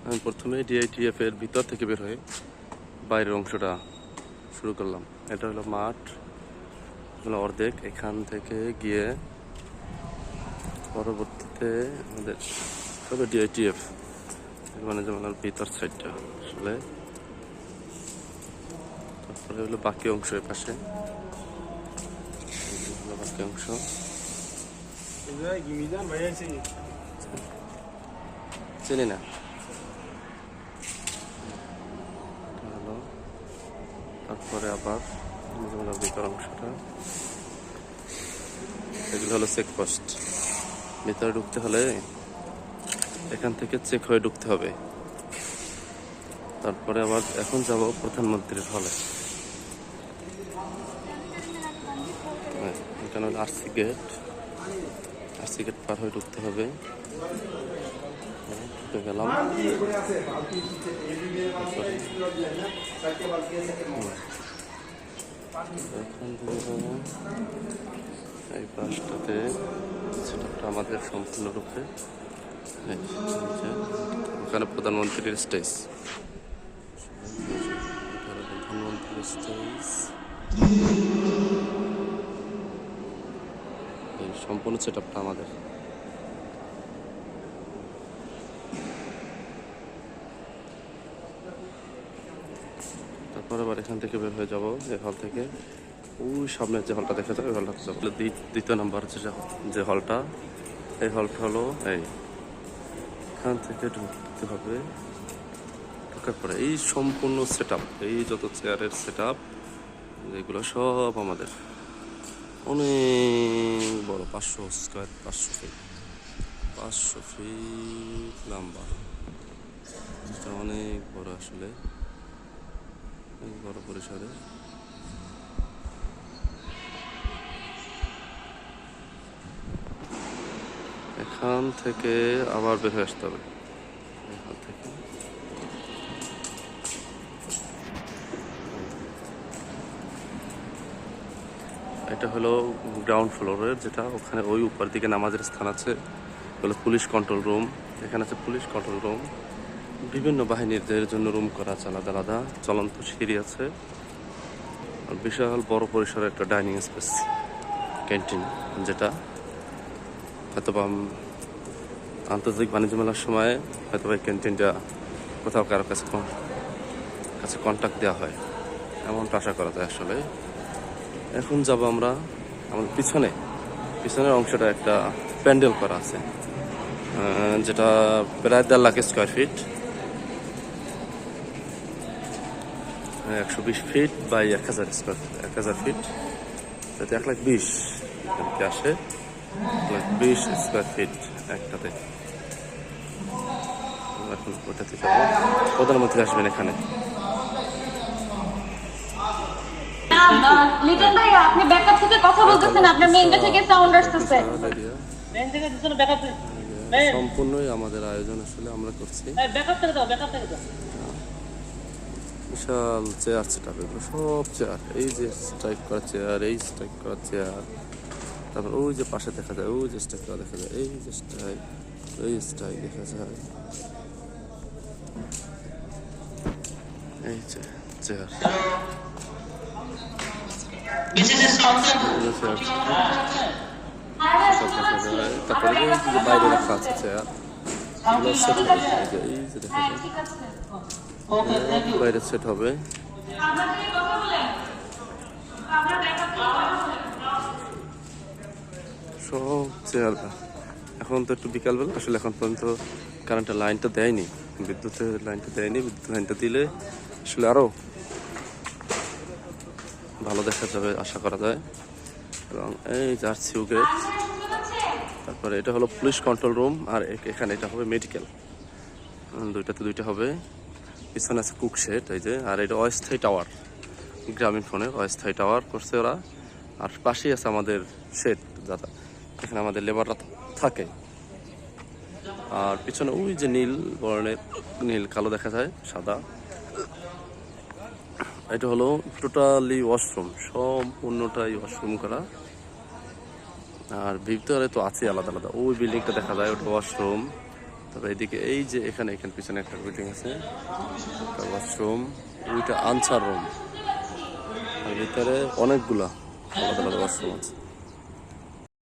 আমি প্রথমে ডিআইটিএফ এর ভিতর থেকে বের হয়ে বাইরের অংশটা শুরু করলাম। এটা হলো মাঠ, হলো অর্ধেক। এখান থেকে গিয়ে পরবর্তীতে আমাদের তবে ডিআইটিএফ মানে যেমন ভিতর সাইডটা আসলে, তারপরে হলো বাকি অংশ এর পাশে, বাকি অংশ চিনি না। হলো তারপরে আবার ভিতর অংশটা, এগুলো হলো চেকপোস্ট। ভিতরে ঢুকতে হলে এখান থেকে চেক হয়ে ঢুকতে হবে। তারপরে আবার এখন যাব প্রধানমন্ত্রীর হলে। এখানে হলো আরসি গেট, আরসি গেট পার হয়ে ঢুকতে হবে। ঢুকে গেলাম। এই পাশটাতে সেটা আমাদের সম্পূর্ণরূপে ওখানে প্রধানমন্ত্রীর স্টেজ, প্রধানমন্ত্রীর স্টেজ এই সম্পূর্ণ সেট আপটা আমাদের। তারপর আবার এখান থেকে বের হয়ে যাবো এই হল থেকে। ওই সামনে যে হলটা দেখা যায় ওই হলটা যাবো। দ্বিতীয় নাম্বার যে হলটা, এই হলটা হলো এখান থেকে ঢুকতে হবে। ঢোকার পরে এই সম্পূর্ণ সেট আপ, এই যত চেয়ারের সেট আপ এগুলো সব আমাদের। অনেক বড়, 500 ফিট লম্বা। এটা অনেক বড় আসলে, অনেক বড় পরিসরে। এখান থেকে আবার বের হয়ে আসতে হবে। এখান থেকে এটা হলো গ্রাউন্ড ফ্লোরের যেটা, ওখানে ওই উপর দিকে নামাজের স্থান আছে, হলো পুলিশ কন্ট্রোল রুম। এখানে আছে পুলিশ কন্ট্রোল রুম, বিভিন্ন বাহিনীদের জন্য রুম করা আছে আলাদা আলাদা। চলন্ত সিঁড়ি আছে, আর বিশাল বড় পরিসরে একটা ডাইনিং স্পেস, ক্যান্টিন, যেটা হয়তোবা আন্তর্জাতিক বাণিজ্য মেলার সময় হয়তোবা এই ক্যান্টিনটা কোথাও কারো কাছে কন্ট্যাক্ট দেওয়া হয়, এমনটা আশা করা যায় আসলে। এখন যাব আমরা আমাদের পিছনের অংশটা একটা প্যান্ডেল করা আছে, যেটা প্রায় 1.5 lakh square feet, 120 feet by 1000 feet, যাতে 1,20,000 আসে। 1,20,000 স্কোয়ার ফিট একটাতে। এখন ওটাতে যাবো, প্রধানমন্ত্রী আসবেন এখানে। লিটন ভাই, আপনি ব্যাকআপ থেকে কথা বলতেছেন, আপনার মেইনটা থেকে সাউন্ড আসতেছে। মেইন থেকে দিছেন ব্যাকআপ। সম্পূর্ণই আমাদের আয়োজন আসলে আমরা করছি। ব্যাকআপ থেকে দাও, ব্যাকআপ থেকে দাও। বিশাল চেয়ার সেটআপ, এগুলো সব চেয়ার। এই যে স্ট্রাইক করা চেয়ার, এই স্ট্রাইক করা চেয়ার, তারপর ওই যে পাশে দেখা যায়, ওই যে স্ট্রাইক করা দেখা যায়, এই যে স্ট্রাইক, এই স্ট্রাইক দেখা যায়, এই যে চেয়ার। তারপরে বাইরে রাখা আছে চেয়ার, এই যে দেখা যায় বাইরে সেট হবে। সব চেয়ার। এখন তো একটু বিকালবেলা আসলে, এখন পর্যন্ত কারেন্টের লাইনটা দেয়নি, বিদ্যুতের লাইনটা দেয়নি। বিদ্যুতের লাইনটা দিলে আসলে আরো ভালো দেখা যাবে আশা করা যায়। এবং এই জার্সি গেট, তারপরে এটা হলো পুলিশ কন্ট্রোল রুম, আর এখানে এটা হবে মেডিকেল। দুইটাতে দুইটা হবে। পিছনে আছে কুক শেড, এই যে। আর এটা অস্থায়ী টাওয়ার, গ্রামীণ ফোনের অস্থায়ী টাওয়ার করছে ওরা। আর পাশেই আছে আমাদের শেড, দাদা, এখানে আমাদের লেবাররা থাকে। আর পিছনে ওই যে নীল বর্ণের, নীল কালো দেখা যায়, সাদা, এটা হলো টোটালি ওয়াশরুম, সম্পূর্ণটাই ওয়াশরুম করা। আর ভিতরে তো আছে আলাদা আলাদা, ওই বিল্ডিংটা দেখা যায়, ওটা ওয়াশরুম। তবে এদিকে এই যে এখানে পিছনে একটা বিল্ডিং আছে, একটা ওয়াশরুম, ওইটা আনসার রুম, আর ভিতরে অনেকগুলা আলাদা আলাদা ওয়াশরুম আছে।